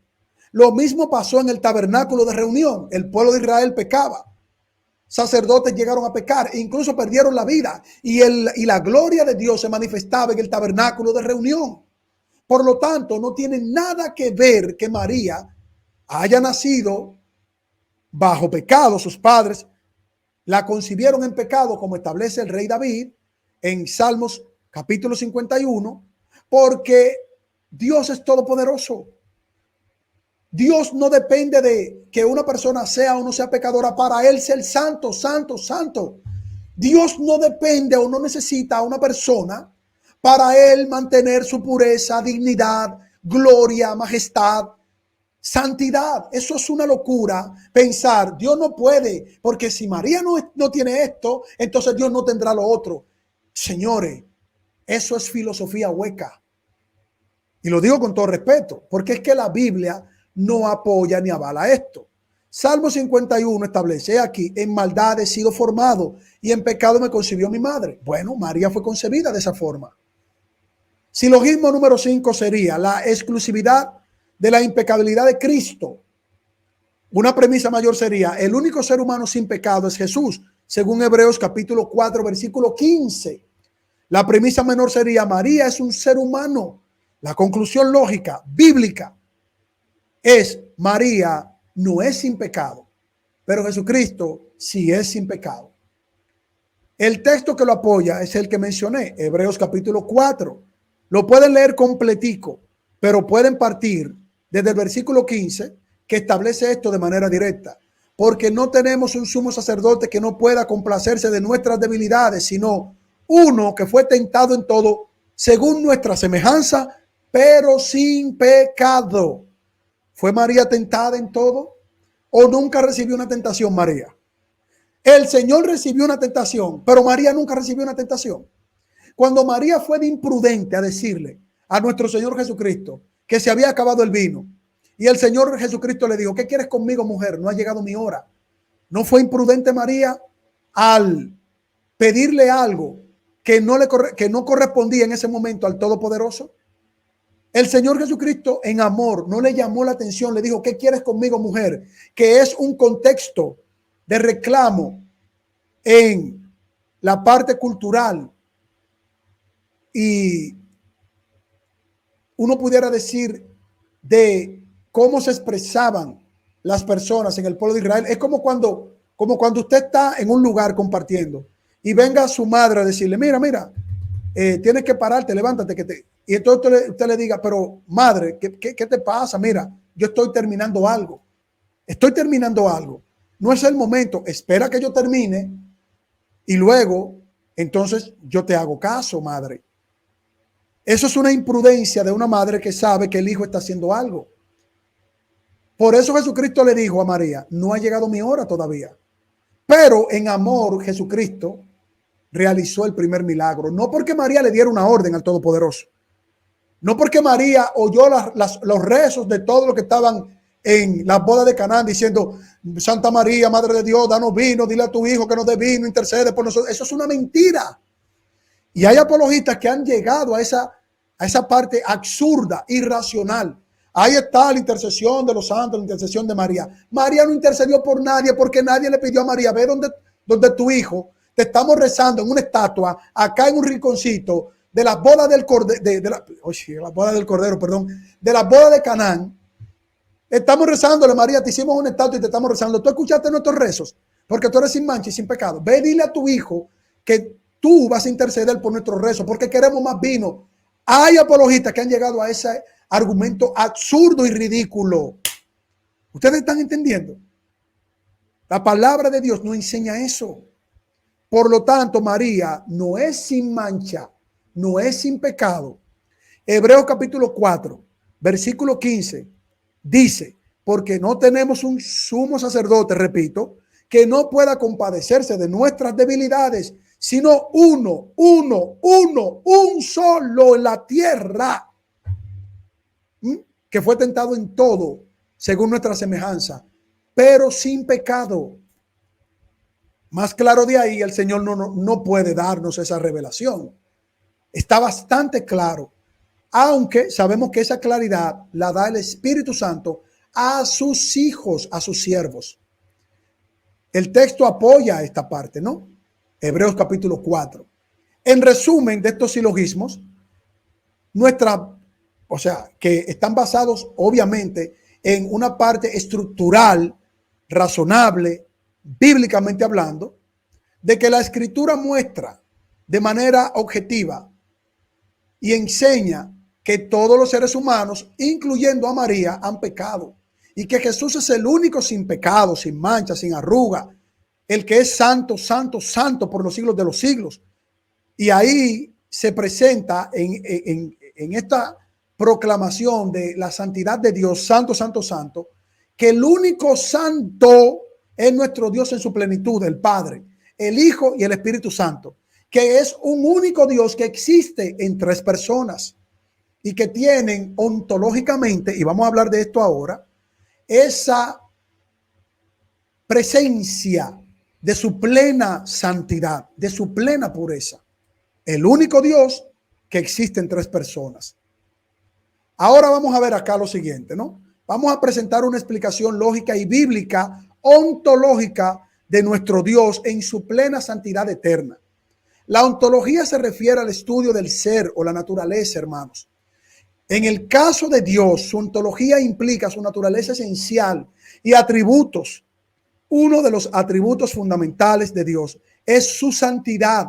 Lo mismo pasó en el tabernáculo de reunión. El pueblo de Israel pecaba. Sacerdotes llegaron a pecar e incluso perdieron la vida. Y la gloria de Dios se manifestaba en el tabernáculo de reunión. Por lo tanto, no tiene nada que ver que María haya nacido bajo pecado. Sus padres la concibieron en pecado, como establece el rey David en Salmos capítulo 51, porque Dios es todopoderoso. Dios no depende de que una persona sea o no sea pecadora para él ser santo, santo, santo. Dios no depende o no necesita a una persona para él mantener su pureza, dignidad, gloria, majestad, santidad. Eso es una locura pensar, Dios no puede, porque si María no tiene esto, entonces Dios no tendrá lo otro. Señores, eso es filosofía hueca. Y lo digo con todo respeto, porque es que la Biblia no apoya ni avala esto. Salmo 51 establece aquí: en maldad he sido formado y en pecado me concibió mi madre. Bueno, María fue concebida de esa forma. Silogismo número 5 sería la exclusividad de la impecabilidad de Cristo. Una premisa mayor sería: el único ser humano sin pecado es Jesús, según Hebreos capítulo 4, versículo 15. La premisa menor sería: María es un ser humano. La conclusión lógica, bíblica, es: María no es sin pecado, pero Jesucristo sí es sin pecado. El texto que lo apoya es el que mencioné, Hebreos capítulo 4. Lo pueden leer completico, pero pueden partir desde el versículo 15, que establece esto de manera directa. Porque no tenemos un sumo sacerdote que no pueda complacerse de nuestras debilidades, sino uno que fue tentado en todo, según nuestra semejanza, pero sin pecado. ¿Fue María tentada en todo? ¿O nunca recibió una tentación María? El Señor recibió una tentación, pero María nunca recibió una tentación. Cuando María fue de imprudente a decirle a nuestro Señor Jesucristo que se había acabado el vino, y el Señor Jesucristo le dijo: ¿qué quieres conmigo, mujer? No ha llegado mi hora. ¿No fue imprudente María al pedirle algo que no correspondía en ese momento al Todopoderoso? El Señor Jesucristo, en amor, no le llamó la atención, le dijo: ¿qué quieres conmigo, mujer? Que es un contexto de reclamo en la parte cultural, y uno pudiera decir de cómo se expresaban las personas en el pueblo de Israel. Es como cuando usted está en un lugar compartiendo y venga su madre a decirle: mira, tienes que pararte, levántate, y entonces usted le diga: pero madre, ¿qué te pasa? Mira, yo estoy terminando algo. No es el momento, espera que yo termine y luego entonces yo te hago caso, madre. Eso es una imprudencia de una madre que sabe que el hijo está haciendo algo. Por eso Jesucristo le dijo a María: no ha llegado mi hora todavía. Pero en amor, Jesucristo realizó el primer milagro. No porque María le diera una orden al Todopoderoso. No porque María oyó los rezos de todos los que estaban en las bodas de Canaán diciendo: Santa María, Madre de Dios, danos vino, dile a tu hijo que nos dé vino, intercede por nosotros. Eso es una mentira. Y hay apologistas que han llegado a esa parte absurda, irracional. Ahí está la intercesión de los santos, la intercesión de María. María no intercedió por nadie, porque nadie le pidió a María: ve donde tu hijo, te estamos rezando en una estatua, acá en un rinconcito, de las bodas del Cordero, de las bodas de Canaán. Estamos rezándole, María, te hicimos una estatua y te estamos rezando. Tú escuchaste nuestros rezos, porque tú eres sin mancha y sin pecado. Ve, dile a tu hijo que tú vas a interceder por nuestros rezos, porque queremos más vino. Hay apologistas que han llegado a ese argumento absurdo y ridículo. ¿Ustedes están entendiendo? La palabra de Dios no enseña eso. Por lo tanto, María no es sin mancha, no es sin pecado. Hebreos capítulo 4, versículo 15, dice, porque no tenemos un sumo sacerdote, repito, que no pueda compadecerse de nuestras debilidades, sino un solo en la tierra, que fue tentado en todo, según nuestra semejanza, pero sin pecado. Más claro de ahí, el Señor no puede darnos esa revelación. Está bastante claro, aunque sabemos que esa claridad la da el Espíritu Santo a sus hijos, a sus siervos. El texto apoya esta parte, ¿no? Hebreos capítulo 4. En resumen de estos silogismos, que están basados obviamente en una parte estructural, razonable, bíblicamente hablando, de que la Escritura muestra de manera objetiva y enseña que todos los seres humanos, incluyendo a María, han pecado y que Jesús es el único sin pecado, sin mancha, sin arruga, el que es santo, santo, santo por los siglos de los siglos. Y ahí se presenta en esta proclamación de la santidad de Dios, santo, santo, santo, que el único santo es nuestro Dios en su plenitud, el Padre, el Hijo y el Espíritu Santo, que es un único Dios que existe en tres personas y que tienen ontológicamente, y vamos a hablar de esto ahora, esa presencia de su plena santidad, de su plena pureza. El único Dios que existe en tres personas. Ahora vamos a ver acá lo siguiente, ¿no? Vamos a presentar una explicación lógica y bíblica, ontológica de nuestro Dios en su plena santidad eterna. La ontología se refiere al estudio del ser o la naturaleza, hermanos. En el caso de Dios, su ontología implica su naturaleza esencial y atributos. Uno de los atributos fundamentales de Dios es su santidad,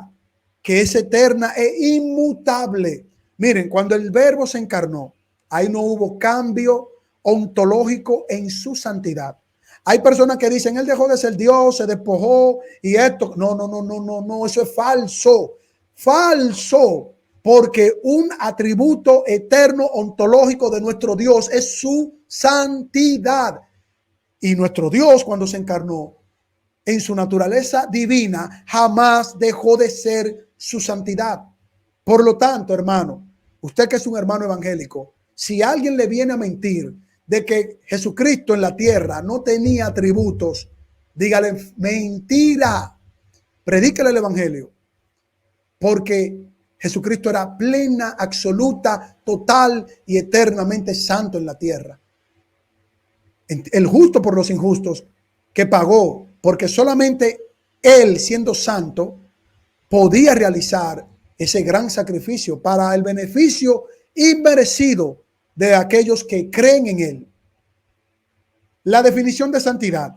que es eterna e inmutable. Miren, cuando el Verbo se encarnó, ahí no hubo cambio ontológico en su santidad. Hay personas que dicen, él dejó de ser Dios, se despojó y esto. No, eso es falso. Falso, porque un atributo eterno ontológico de nuestro Dios es su santidad. Y nuestro Dios, cuando se encarnó, en su naturaleza divina, jamás dejó de ser su santidad. Por lo tanto, hermano, usted que es un hermano evangélico, si alguien le viene a mentir de que Jesucristo en la tierra no tenía atributos, dígale mentira, predíquele el evangelio, porque Jesucristo era plena, absoluta, total y eternamente santo en la tierra. El justo por los injustos, que pagó, porque solamente él, siendo santo, podía realizar ese gran sacrificio para el beneficio inmerecido de aquellos que creen en él. La definición de santidad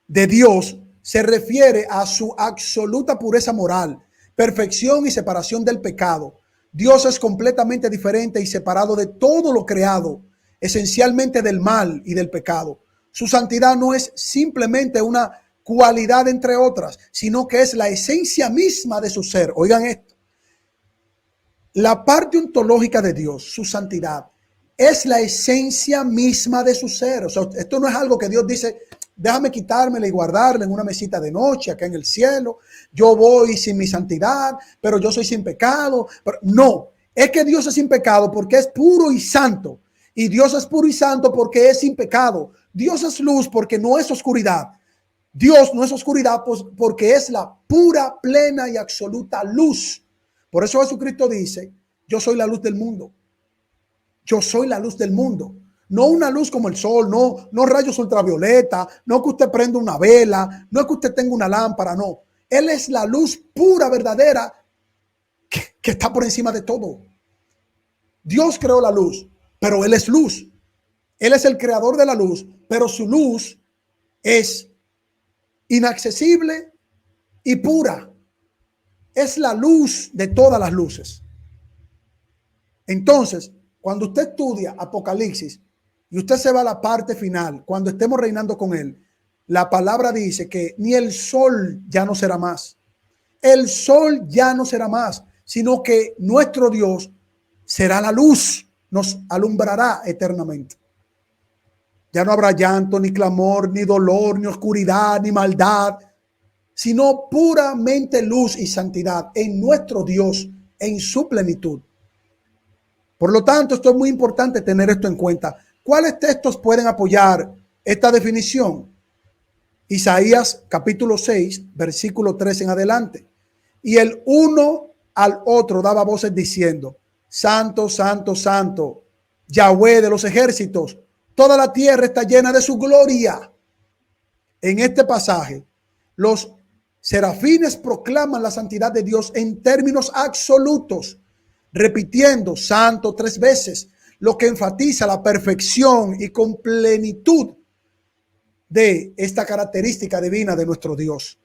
de Dios se refiere a su absoluta pureza moral, perfección y separación del pecado. Dios es completamente diferente y separado de todo lo creado, esencialmente del mal y del pecado. Su santidad no es simplemente una cualidad entre otras, sino que es la esencia misma de su ser. Oigan esto. La parte ontológica de Dios, su santidad, es la esencia misma de su ser. O sea, esto no es algo que Dios dice, déjame quitármela y guardarla en una mesita de noche acá en el cielo. Yo voy sin mi santidad, pero yo soy sin pecado. Pero no, es que Dios es sin pecado porque es puro y santo. Y Dios es puro y santo porque es sin pecado. Dios es luz porque no es oscuridad. Dios no es oscuridad pues, porque es la pura, plena y absoluta luz. Por eso Jesucristo dice, yo soy la luz del mundo. Yo soy la luz del mundo. No una luz como el sol, no rayos ultravioleta, no que usted prenda una vela, no que usted tenga una lámpara, no. Él es la luz pura, verdadera, que está por encima de todo. Dios creó la luz, pero Él es luz. Él es el creador de la luz, pero su luz es inaccesible y pura. Es la luz de todas las luces. Entonces, cuando usted estudia Apocalipsis y usted se va a la parte final, cuando estemos reinando con Él, la palabra dice que ni el sol ya no será más. El sol ya no será más, sino que nuestro Dios será la luz, nos alumbrará eternamente. Ya no habrá llanto, ni clamor, ni dolor, ni oscuridad, ni maldad, sino puramente luz y santidad en nuestro Dios, en su plenitud. Por lo tanto, esto es muy importante tener esto en cuenta. ¿Cuáles textos pueden apoyar esta definición? Isaías capítulo 6, versículo 3 en adelante. Y el uno al otro daba voces diciendo: Santo, santo, santo, Yahweh de los ejércitos, toda la tierra está llena de su gloria. En este pasaje, los serafines proclaman la santidad de Dios en términos absolutos, repitiendo santo 3 veces, lo que enfatiza la perfección y completitud de esta característica divina de nuestro Dios.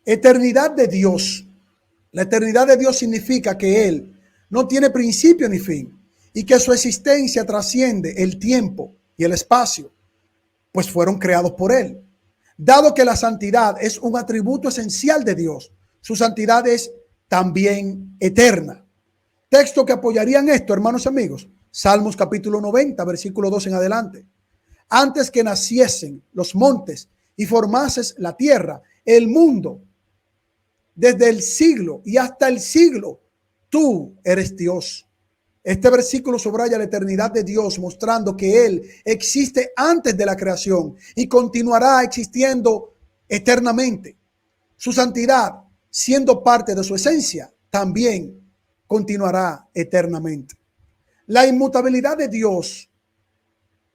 Eternidad de Dios. La eternidad de Dios significa que Él no tiene principio ni fin y que su existencia trasciende el tiempo y el espacio, pues fueron creados por Él. Dado que la santidad es un atributo esencial de Dios, su santidad es también eterna. Texto que apoyarían esto, hermanos y amigos. Salmos capítulo 90, versículo 2 en adelante. Antes que naciesen los montes y formases la tierra, el mundo, desde el siglo y hasta el siglo, tú eres Dios. Este versículo subraya la eternidad de Dios, mostrando que Él existe antes de la creación y continuará existiendo eternamente. Su santidad, siendo parte de su esencia, también continuará eternamente. La inmutabilidad de Dios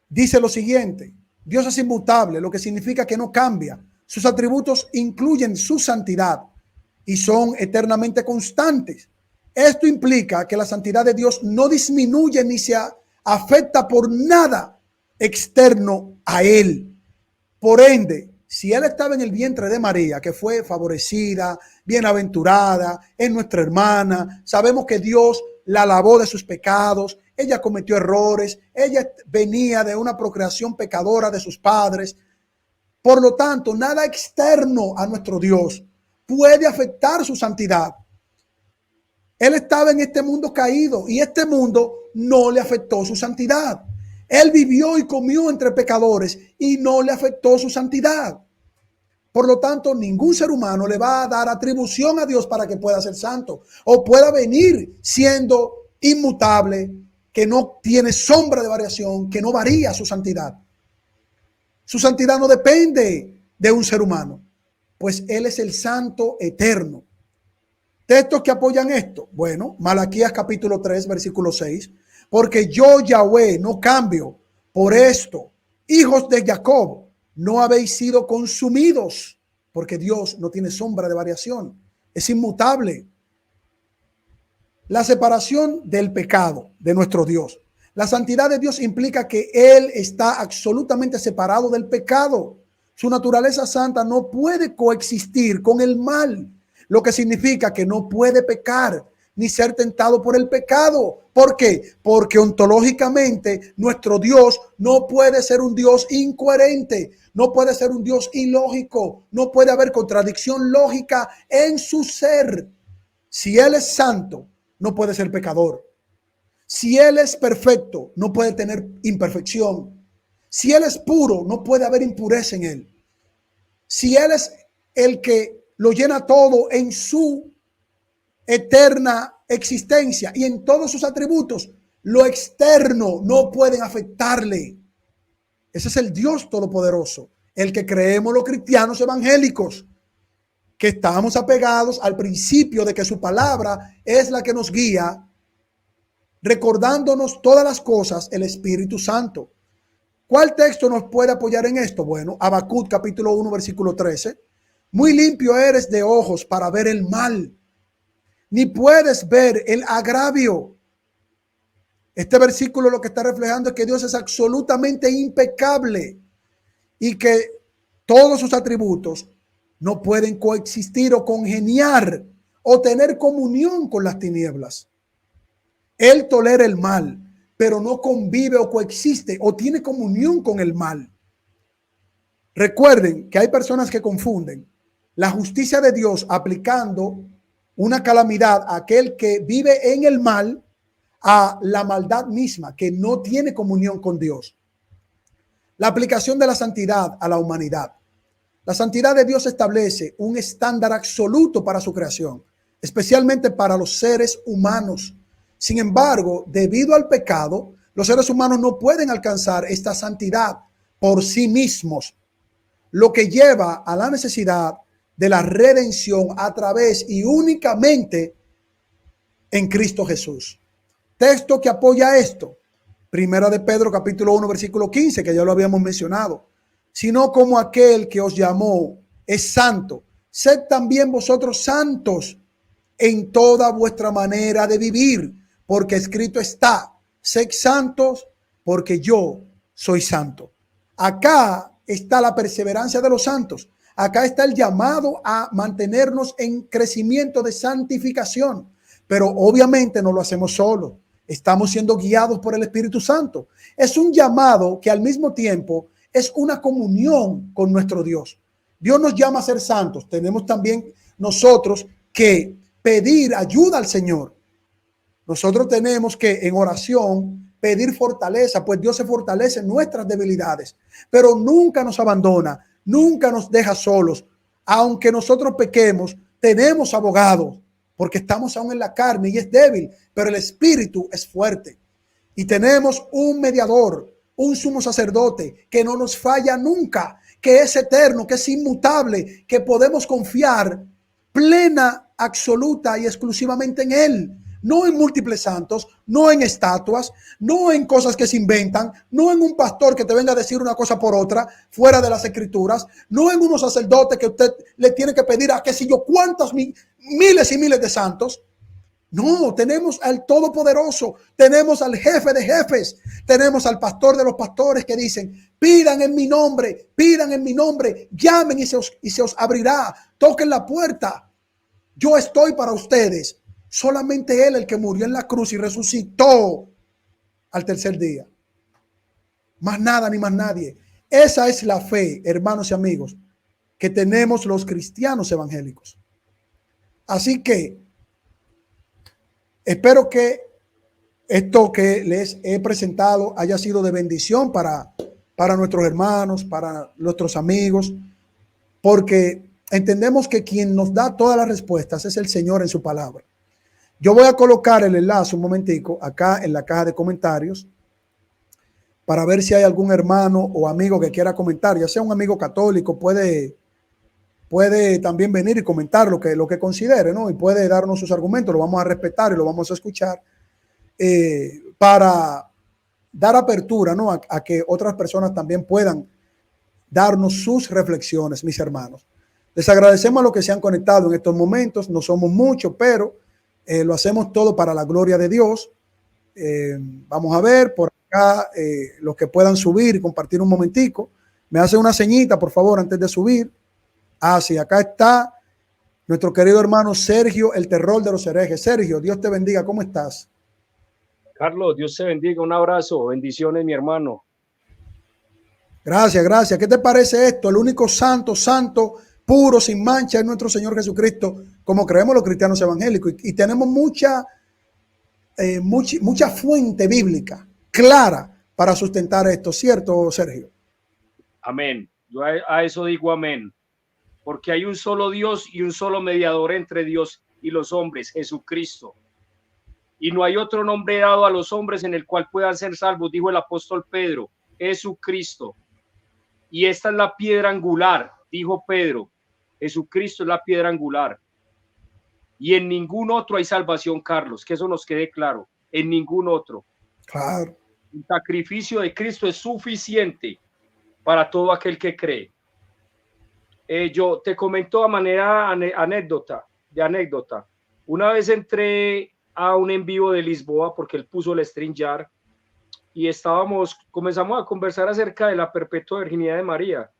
dice lo siguiente: Dios es inmutable, lo que significa que no cambia. Sus atributos incluyen su santidad y son eternamente constantes. Esto implica que la santidad de Dios no disminuye ni se afecta por nada externo a Él. Por ende, si Él estaba en el vientre de María, que fue favorecida, bienaventurada, es nuestra hermana, sabemos que Dios la lavó de sus pecados, ella cometió errores, ella venía de una procreación pecadora de sus padres. Por lo tanto, nada externo a nuestro Dios puede afectar su santidad. Él estaba en este mundo caído y este mundo no le afectó su santidad. Él vivió y comió entre pecadores y no le afectó su santidad. Por lo tanto, ningún ser humano le va a dar atribución a Dios para que pueda ser santo o pueda venir siendo inmutable, que no tiene sombra de variación, que no varía su santidad. Su santidad no depende de un ser humano, pues Él es el santo eterno. Textos que apoyan esto. Bueno, Malaquías capítulo 3, versículo 6. Porque yo, Yahweh, no cambio. Por esto, hijos de Jacob, no habéis sido consumidos. Porque Dios no tiene sombra de variación. Es inmutable. La separación del pecado de nuestro Dios. La santidad de Dios implica que Él está absolutamente separado del pecado. Su naturaleza santa no puede coexistir con el mal, lo que significa que no puede pecar ni ser tentado por el pecado. ¿Por qué? Porque ontológicamente nuestro Dios no puede ser un Dios incoherente, no puede ser un Dios ilógico, no puede haber contradicción lógica en su ser. Si Él es santo, no puede ser pecador. Si Él es perfecto, no puede tener imperfección. Si Él es puro, no puede haber impureza en Él. Si Él es el que lo llena todo en su eterna existencia y en todos sus atributos, lo externo no pueden afectarle. Ese es el Dios todopoderoso, el que creemos los cristianos evangélicos, que estamos apegados al principio de que su palabra es la que nos guía, recordándonos todas las cosas el Espíritu Santo. ¿Cuál texto nos puede apoyar en esto? Bueno, Habacuc capítulo 1 versículo 13. Muy limpio eres de ojos para ver el mal, ni puedes ver el agravio. Este versículo lo que está reflejando es que Dios es absolutamente impecable y que todos sus atributos no pueden coexistir o congeniar o tener comunión con las tinieblas. Él tolera el mal, pero no convive o coexiste o tiene comunión con el mal. Recuerden que hay personas que confunden la justicia de Dios aplicando una calamidad a aquel que vive en el mal a la maldad misma, que no tiene comunión con Dios. La aplicación de la santidad a la humanidad. La santidad de Dios establece un estándar absoluto para su creación, especialmente para los seres humanos. Sin embargo, debido al pecado, los seres humanos no pueden alcanzar esta santidad por sí mismos, lo que lleva a la necesidad de la redención a través y únicamente en Cristo Jesús. Texto que apoya esto, Primera de Pedro capítulo 1 versículo 15, que ya lo habíamos mencionado. Sino como aquel que os llamó es santo, sed también vosotros santos en toda vuestra manera de vivir, porque escrito está, sed santos porque yo soy santo. Acá está la perseverancia de los santos. Acá está el llamado a mantenernos en crecimiento de santificación, pero obviamente no lo hacemos solo. Estamos siendo guiados por el Espíritu Santo. Es un llamado que al mismo tiempo es una comunión con nuestro Dios. Dios nos llama a ser santos. Tenemos también nosotros que pedir ayuda al Señor. Nosotros tenemos que en oración pedir fortaleza, pues Dios se fortalece en nuestras debilidades, pero nunca nos abandona, nunca nos deja solos. Aunque nosotros pequemos, tenemos abogados, porque estamos aún en la carne y es débil, pero el espíritu es fuerte. Y tenemos un mediador, un sumo sacerdote que no nos falla nunca, que es eterno, que es inmutable, que podemos confiar plena, absoluta y exclusivamente en él. No en múltiples santos, no en estatuas, no en cosas que se inventan, no en un pastor que te venga a decir una cosa por otra, fuera de las escrituras, no en unos sacerdotes que usted le tiene que pedir a qué sé yo cuántos miles y miles de santos. No, tenemos al Todopoderoso, tenemos al Jefe de jefes, tenemos al Pastor de los pastores que dicen, pidan en mi nombre, llamen y se os abrirá, toquen la puerta. Yo estoy para ustedes. Solamente Él, el que murió en la cruz y resucitó al tercer día. Más nada ni más nadie. Esa es la fe, hermanos y amigos, que tenemos los cristianos evangélicos. Así que espero que esto que les he presentado haya sido de bendición para nuestros hermanos, para nuestros amigos, porque entendemos que quien nos da todas las respuestas es el Señor en su palabra. Yo voy a colocar el enlace un momentico acá en la caja de comentarios para ver si hay algún hermano o amigo que quiera comentar, ya sea un amigo católico, puede también venir y comentar lo que considere, ¿no? Y puede darnos sus argumentos, lo vamos a respetar y lo vamos a escuchar para dar apertura, ¿no? A que otras personas también puedan darnos sus reflexiones, mis hermanos. Les agradecemos a los que se han conectado en estos momentos, no somos muchos, pero lo hacemos todo para la gloria de Dios. Vamos a ver por acá los que puedan subir y compartir un momentico. Me hace una señita, por favor, antes de subir. Ah, sí, acá está nuestro querido hermano Sergio, el terror de los herejes. Sergio, Dios te bendiga. ¿Cómo estás? Carlos, Dios te bendiga. Un abrazo. Bendiciones, mi hermano. Gracias, gracias. ¿Qué te parece esto? El único santo, puro, sin mancha es nuestro Señor Jesucristo, como creemos los cristianos evangélicos. Y tenemos mucha fuente bíblica clara para sustentar esto, ¿cierto, Sergio? Amén. Yo a eso digo amén. Porque hay un solo Dios y un solo mediador entre Dios y los hombres, Jesucristo. Y no hay otro nombre dado a los hombres en el cual puedan ser salvos, dijo el apóstol Pedro, Jesucristo. Y esta es la piedra angular, dijo Pedro. Jesucristo es la piedra angular. Y en ningún otro hay salvación, Carlos, que eso nos quede claro. En ningún otro. Claro. El sacrificio de Cristo es suficiente para todo aquel que cree. Yo te comento a manera anécdota. Una vez entré a un en vivo de Lisboa porque él puso el StreamYard y comenzamos a conversar acerca de la perpetua virginidad de María.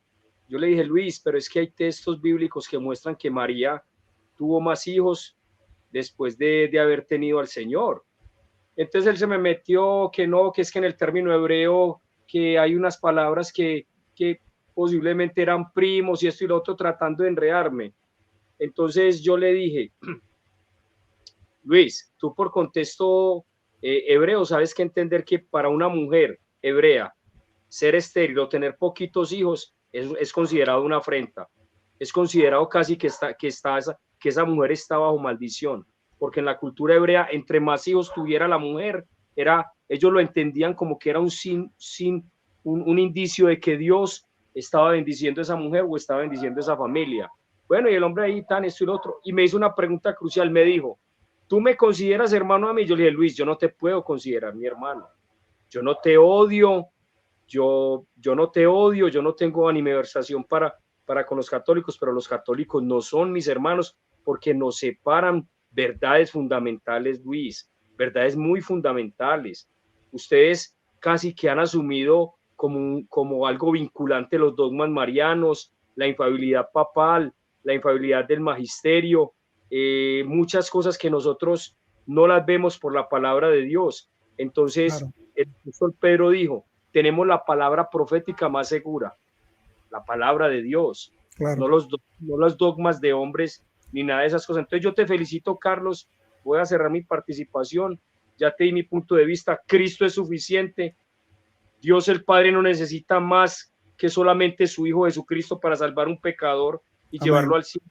Yo le dije, Luis, pero es que hay textos bíblicos que muestran que María tuvo más hijos después de haber tenido al Señor. Entonces él se me metió que no, que es que en el término hebreo que hay unas palabras que posiblemente eran primos y esto y lo otro, tratando de enredarme. Entonces yo le dije, Luis, tú por contexto hebreo sabes que entender que para una mujer hebrea ser estéril o tener poquitos hijos es considerado una afrenta. Es considerado casi que esa mujer está bajo maldición, porque en la cultura hebrea, entre más hijos tuviera la mujer, ellos lo entendían como que era un indicio de que Dios estaba bendiciendo a esa mujer o estaba bendiciendo a esa familia. Bueno, y el hombre ahí tan esto y lo otro, y me hizo una pregunta crucial, me dijo, ¿tú me consideras hermano a mí? Yo le dije, Luis, yo no te puedo considerar mi hermano, yo no te odio, yo no te odio, yo no tengo animadversación para con los católicos, pero los católicos no son mis hermanos porque nos separan verdades fundamentales, Luis, verdades muy fundamentales. Ustedes casi que han asumido como algo vinculante los dogmas marianos, la infalibilidad papal, la infalibilidad del magisterio, muchas cosas que nosotros no las vemos por la palabra de Dios. Entonces, claro, el apóstol Pedro dijo, tenemos la palabra profética más segura, la palabra de Dios, claro, no los dogmas de hombres ni nada de esas cosas. Entonces yo te felicito, Carlos, voy a cerrar mi participación, ya te di mi punto de vista, Cristo es suficiente, Dios el Padre no necesita más que solamente su Hijo Jesucristo para salvar un pecador y amén, llevarlo al cielo.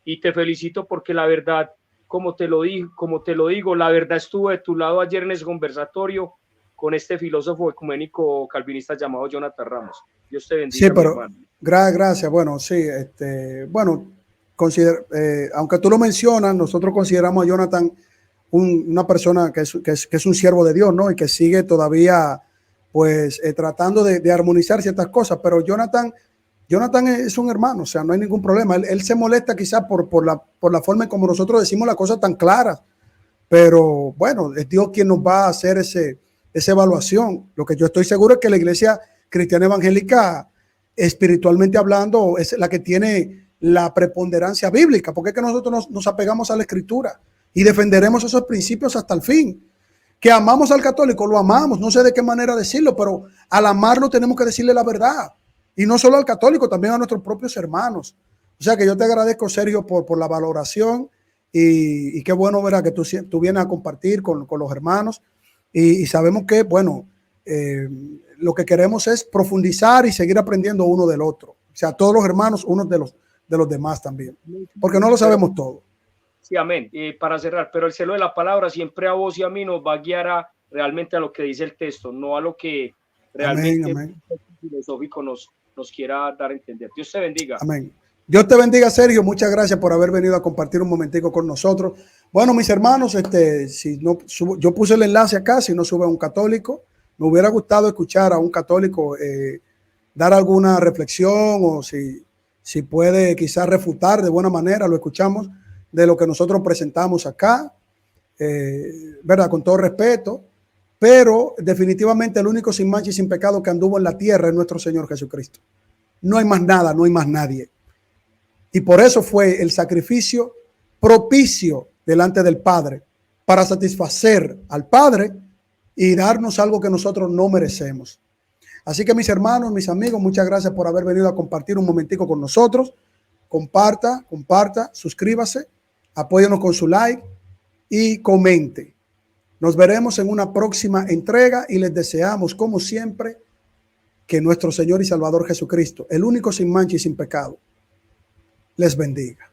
Y te felicito porque la verdad, como te lo digo, la verdad estuvo de tu lado ayer en ese conversatorio con este filósofo ecuménico calvinista llamado Jonathan Ramos. Dios te bendiga. Sí, pero gracias. Bueno, sí, bueno, aunque tú lo mencionas, nosotros consideramos a Jonathan una persona que es un siervo de Dios, ¿no? Y que sigue todavía, pues, tratando de armonizar ciertas cosas. Pero Jonathan es un hermano, o sea, no hay ningún problema. Él se molesta quizás por la forma en como nosotros decimos las cosas tan claras. Pero bueno, es Dios quien nos va a hacer esa evaluación. Lo que yo estoy seguro es que la iglesia cristiana evangélica, espiritualmente hablando, es la que tiene la preponderancia bíblica, porque es que nosotros nos apegamos a la escritura y defenderemos esos principios hasta el fin. Que amamos al católico, lo amamos, no sé de qué manera decirlo, pero al amarlo tenemos que decirle la verdad. Y no solo al católico, también a nuestros propios hermanos. O sea que yo te agradezco, Sergio, por la valoración y qué bueno, ¿verdad? Que tú vienes a compartir con los hermanos y sabemos que, bueno, lo que queremos es profundizar y seguir aprendiendo uno del otro. O sea, todos los hermanos, unos de los demás también, porque no lo sabemos todo. Sí, amén. Para cerrar, pero el celo de la palabra siempre a vos y a mí nos va a guiar realmente a lo que dice el texto, no a lo que realmente amén. El filosófico nos quiera dar a entender. Dios te bendiga. Amén. Dios te bendiga, Sergio. Muchas gracias por haber venido a compartir un momentico con nosotros. Bueno, mis hermanos, si no yo puse el enlace acá, si no sube a un católico, me hubiera gustado escuchar a un católico dar alguna reflexión o si puede quizás refutar de buena manera, lo escuchamos, de lo que nosotros presentamos acá, ¿verdad? Con todo respeto, pero definitivamente el único sin mancha y sin pecado que anduvo en la tierra es nuestro Señor Jesucristo. No hay más nada, no hay más nadie. Y por eso fue el sacrificio propicio delante del Padre, para satisfacer al Padre y darnos algo que nosotros no merecemos. Así que mis hermanos, mis amigos, muchas gracias por haber venido a compartir un momentico con nosotros. Comparta, suscríbase, apóyenos con su like y comente. Nos veremos en una próxima entrega y les deseamos, como siempre, que nuestro Señor y Salvador Jesucristo, el único sin mancha y sin pecado, les bendiga.